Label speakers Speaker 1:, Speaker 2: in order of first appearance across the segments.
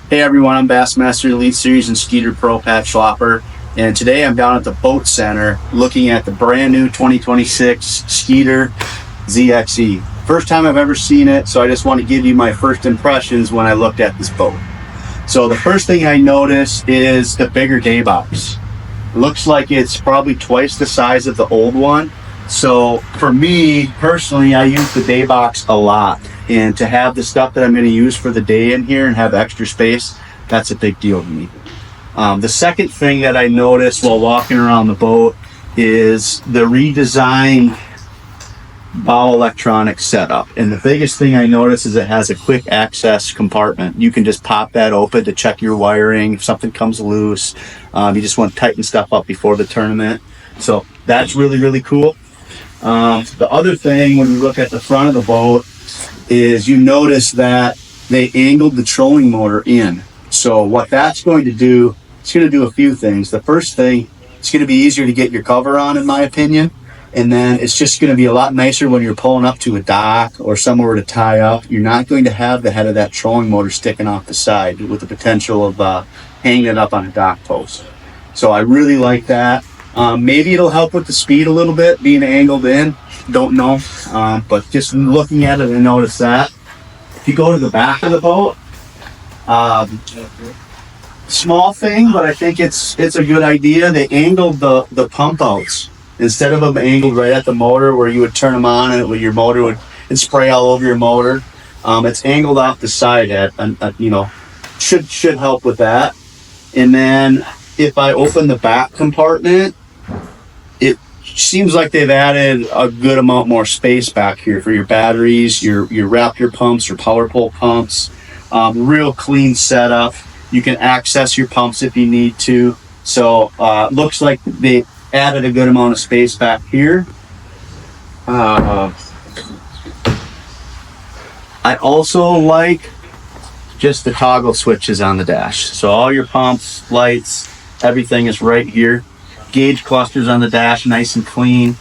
Speaker 1: Hey everyone, I'm Bassmaster Elite Series and Skeeter Pro Pat Schlapper, and today I'm down at the Boat Center looking at the brand new 2026 Skeeter ZXE. First time I've ever seen it, so I just want to give you my first impressions when I looked at this boat. So the first thing I noticed is the bigger day box. Looks like it's probably twice the size of the old one. So for me personally, I use the day box a lot, and to have the stuff that I'm going to use for the day in here and have extra space, that's a big deal to me. The second thing that I noticed while walking around the boat is the redesigned bow electronic setup. And the biggest thing I noticed is it has a quick access compartment. You can just pop that open to check your wiring. If something comes loose, you just want to tighten stuff up before the tournament. So that's really, really cool. The other thing when you look at the front of the boat is you notice that they angled the trolling motor in. So what that's going to do, it's going to do a few things. The first thing, it's going to be easier to get your cover on, in my opinion. And then it's just going to be a lot nicer when you're pulling up to a dock or somewhere to tie up. You're not going to have the head of that trolling motor sticking off the side with the potential of hanging it up on a dock post. So I really like that. Maybe it'll help with the speed a little bit, being angled in. Don't know. But just looking at it, I noticed that. If you go to the back of the boat, small thing, but I think it's a good idea. They angled the pump outs. Instead of them angled right at the motor where you would turn them on and your motor would spray all over your motor, it's angled off the side should help with that. And then if I open the back compartment, it seems like they've added a good amount more space back here for your batteries, your Raptor pumps, your power pole pumps. Real clean setup. You can access your pumps if you need to. So looks like they added a good amount of space back here. I also like just the toggle switches on the dash. So all your pumps, lights, everything is right here. Gauge clusters on the dash, nice and clean.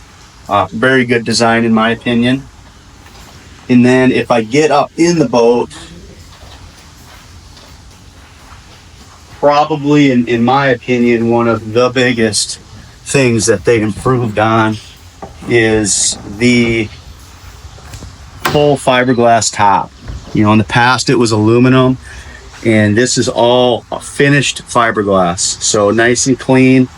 Speaker 1: Very good design in my opinion. And then if I get up in the boat, probably in my opinion, one of the biggest things that they improved on is the full fiberglass top. You know, in the past it was aluminum, and this is all a finished fiberglass. So nice and clean,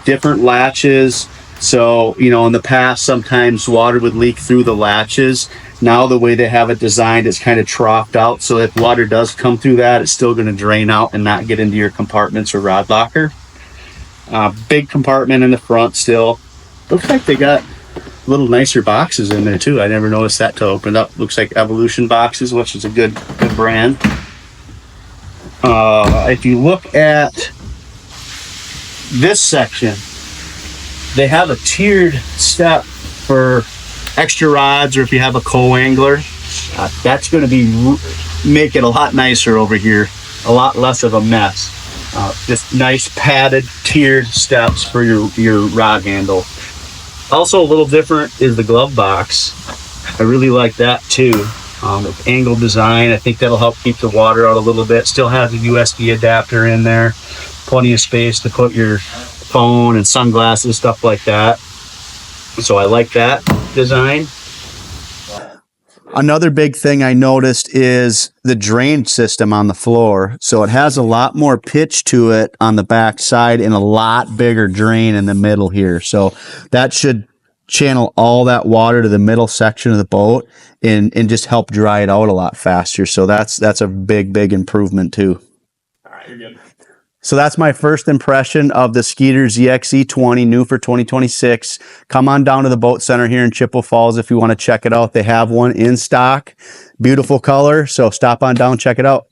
Speaker 1: different latches. So, you know, in the past sometimes water would leak through the latches. Now the way they have it designed, it's kind of troughed out. So if water does come through that, it's still going to drain out and not get into your compartments or rod locker. Big compartment in the front still. Looks like they got little nicer boxes in there too. I never noticed that till opened up. Looks like Evolution boxes, which is a good brand. If you look at this section, they have a tiered step for extra rods, or if you have a co-angler, that's going to make it a lot nicer over here, a lot less of a mess. Just nice padded tiered steps for your rod handle. Also a little different is the glove box. I really like that too. With angle design, I think that'll help keep the water out a little bit. Still has a USB adapter in there. Plenty of space to put your phone and sunglasses, stuff like that. So I like that design. Another big thing I noticed is the drain system on the floor. So it has a lot more pitch to it on the back side and a lot bigger drain in the middle here. So that should channel all that water to the middle section of the boat and just help dry it out a lot faster. So that's a big improvement too.
Speaker 2: All right, you're good.
Speaker 1: So that's my first impression of the Skeeter ZXE 20, new for 2026. Come on down to the Boat Center here in Chippewa Falls if you want to check it out. They have one in stock. Beautiful color, so stop on down, check it out.